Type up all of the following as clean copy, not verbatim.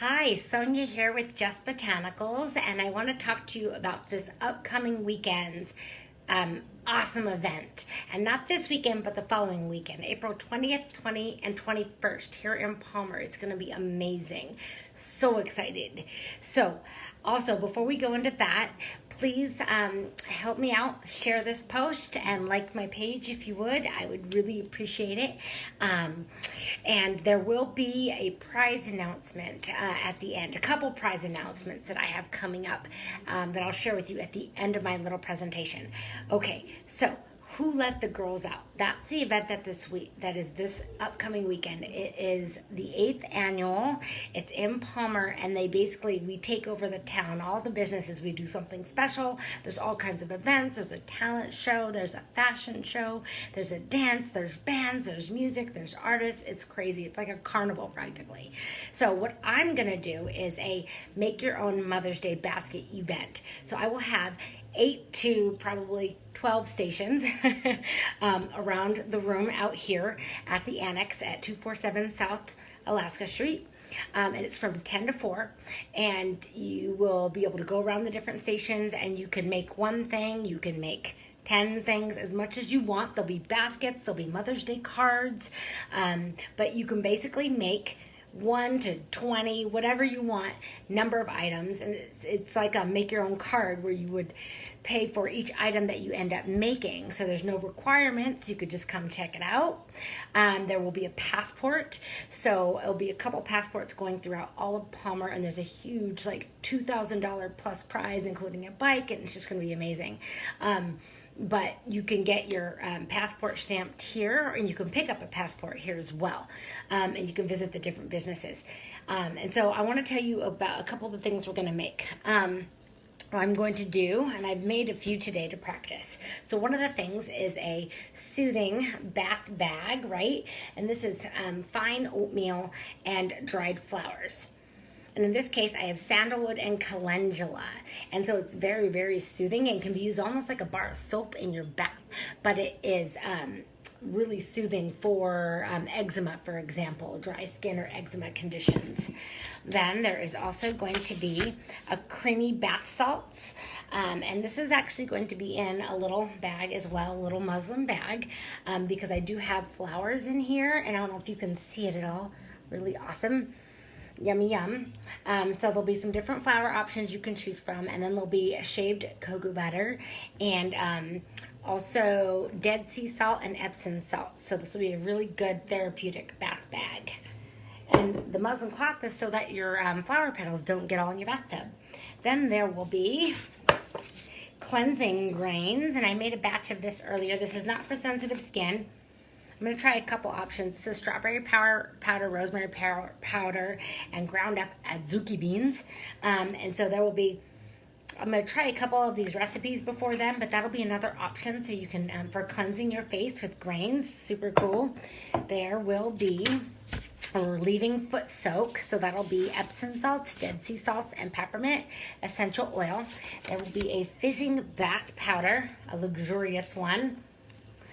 Hi, Sonia here with Just Botanicals, and I want to talk to you about this upcoming weekend's awesome event. And not this weekend, but the following weekend, April 20th, 20th, and 21st here in Palmer. It's going to be amazing. So excited. So, also, before we go into that, please help me out, share this post, and like my page if you would. I would really appreciate it. And there will be a prize announcement at the end, a couple prize announcements that I have coming up that I'll share with you at the end of my little presentation. Okay, so who let the girls out? That's the event that is this upcoming weekend. It is the 8th annual. It's in Palmer, and we take over the town. All the businesses, we do something special. There's all kinds of events. There's a talent show. There's a fashion show. There's a dance. There's bands. There's music. There's artists. It's crazy. It's like a carnival practically. So what I'm going to do is a make your own Mother's Day basket event. So I will have 8 to probably 12 stations around the room out here at the annex at 247 South Alaska Street. And it's from 10 to 4, and you will be able to go around the different stations, and you can make one thing, you can make 10 things, as much as you want. There'll be baskets, there'll be Mother's Day cards, but you can basically make 1 to 20, whatever you want, number of items. And it's like a make your own card where you would pay for each item that you end up making. So there's no requirements. You could just come check it out. There will be a passport. So it'll be a couple passports going throughout all of Palmer. And there's a huge like $2,000 plus prize, including a bike. And it's just going to be amazing. But you can get your passport stamped here, and you can pick up a passport here as well. And you can visit the different businesses. And so I want to tell you about a couple of the things we're going to make. I'm going to do, and I've made a few today to practice. So one of the things is a soothing bath bag, right? And this is fine oatmeal and dried flowers. And in this case, I have sandalwood and calendula. And so it's very, very soothing and can be used almost like a bar of soap in your bath. But it is really soothing for eczema, for example, dry skin or eczema conditions. Then there is also going to be a creamy bath salts. And this is actually going to be in a little bag as well, a little muslin bag, because I do have flowers in here. And I don't know if you can see it at all. Really awesome. Yummy yum. So there'll be some different flour options you can choose from, and then there'll be a shaved cocoa butter and also Dead Sea salt and Epsom salt. So this will be a really good therapeutic bath bag. And the muslin cloth is so that your flower petals don't get all in your bathtub. Then there will be cleansing grains, and I made a batch of this earlier. This is not for sensitive skin. I'm going to try a couple options. This is strawberry powder, rosemary powder, and ground up adzuki beans. And so there will be, I'm going to try a couple of these recipes before then, but that'll be another option. So you can, for cleansing your face with grains, super cool. There will be a relieving foot soak. So that'll be Epsom salts, Dead Sea salts, and peppermint essential oil. There will be a fizzing bath powder, a luxurious one.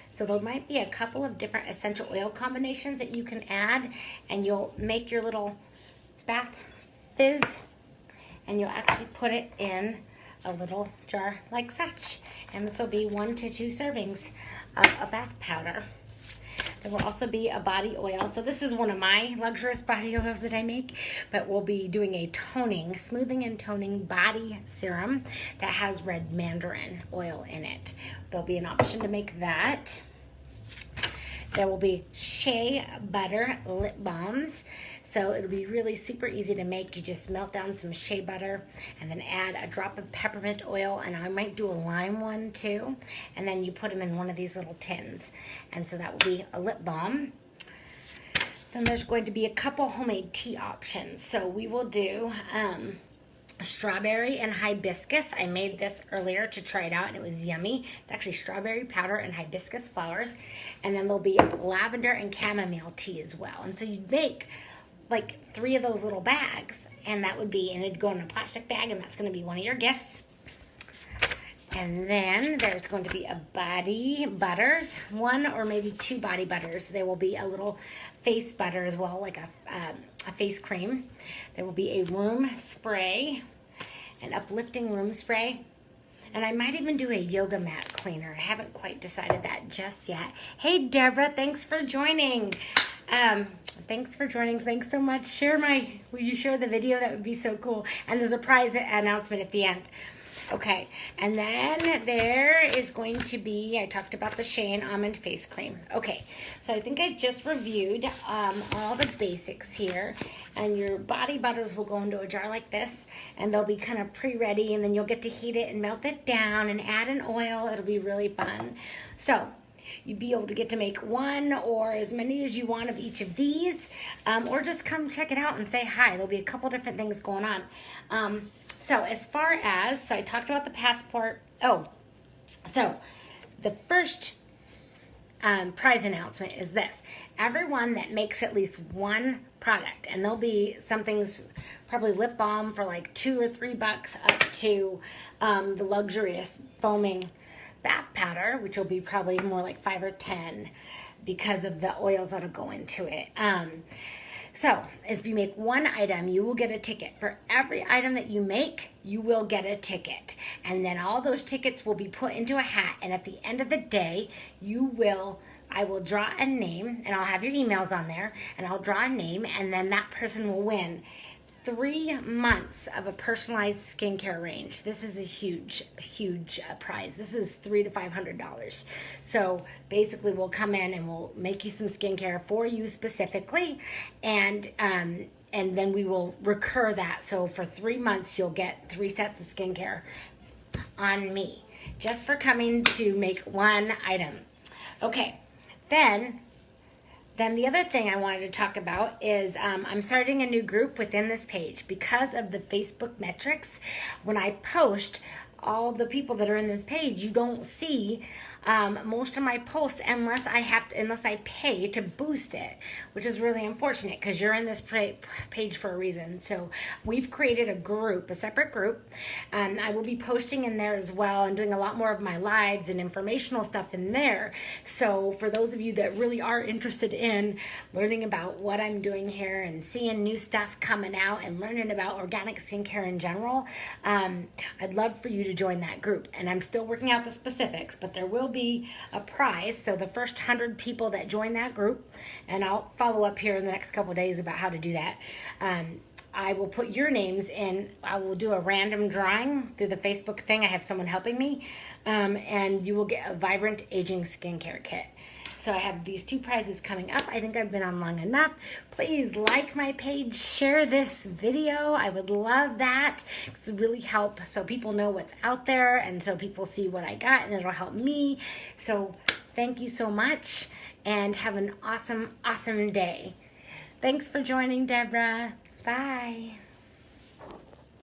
So there might be a couple of different essential oil combinations that you can add, and you'll make your little bath fizz, and you'll actually put it in a little jar like such. And this will be 1 to 2 servings of a bath powder. There will also be a body oil. So this is one of my luxurious body oils that I make, but we'll be doing a toning, smoothing and toning body serum that has red mandarin oil in it. There'll be an option to make that. There will be shea butter lip balms. So it'll be really super easy to make. You just melt down some shea butter and then add a drop of peppermint oil, and I might do a lime one too. And then you put them in one of these little tins. And so that will be a lip balm. Then there's going to be a couple homemade tea options. So we will do strawberry and hibiscus. I made this earlier to try it out, and it was yummy. It's actually strawberry powder and hibiscus flowers. And then there'll be lavender and chamomile tea as well. And so you'd make like 3 of those little bags, and that would be, and it'd go in a plastic bag, and that's going to be one of your gifts. And then there's going to be a body butters, 1 or maybe 2 body butters. There will be a little face butter as well, like a a face cream. There will be a room spray, an uplifting room spray. And I might even do a yoga mat cleaner. I haven't quite decided that just yet. Hey, Deborah, thanks for joining. Thanks for joining. Thanks so much. Will you share the video? That would be so cool. And there's a prize announcement at the end. Okay, and then there is going to be, I talked about the Shane Almond Face Cream. Okay, so I think I just reviewed all the basics here. And your body butters will go into a jar like this, and they'll be kind of pre-ready, and then you'll get to heat it and melt it down and add an oil. It'll be really fun. So you'd be able to get to make one or as many as you want of each of these, or just come check it out and say hi. There'll be a couple different things going on. So as far as, I talked about the passport. Oh, so the first prize announcement is this. Everyone that makes at least one product, and there'll be something's probably lip balm for like $2 or $3 up to the luxurious foaming bath powder, which will be probably more like 5 or 10 because of the oils that'll go into it. So if you make one item, you will get a ticket. For every item that you make, you will get a ticket. And then all those tickets will be put into a hat. And at the end of the day, I will draw a name, and I'll have your emails on there, and I'll draw a name, and then that person will win 3 months of a personalized skincare range. This is a huge, huge prize. This is $300 to $500. So basically, we'll come in and we'll make you some skincare for you specifically, and then we will recur that. So for 3 months, you'll get 3 sets of skincare on me, just for coming to make one item. Okay, then the other thing I wanted to talk about is I'm starting a new group within this page because of the Facebook metrics. When I post all the people that are in this page, you don't see most of my posts unless I pay to boost it, which is really unfortunate because you're in this page for a reason. So we've created a group, a separate group, and I will be posting in there as well and doing a lot more of my lives and informational stuff in there. So for those of you that really are interested in learning about what I'm doing here and seeing new stuff coming out and learning about organic skincare in general, I'd love for you to join that group. And I'm still working out the specifics, but there will be a prize. So the first 100 people that join that group, and I'll follow up here in the next couple of days about how to do that. I will put your names in. I will do a random drawing through the Facebook thing. I have someone helping me, and you will get a Vibrant Aging Skincare Kit. So I have these 2 prizes coming up. I think I've been on long enough. Please like my page, share this video. I would love that. It's really help so people know what's out there and so people see what I got, and it'll help me. So thank you so much and have an awesome, awesome day. Thanks for joining, Deborah. Bye.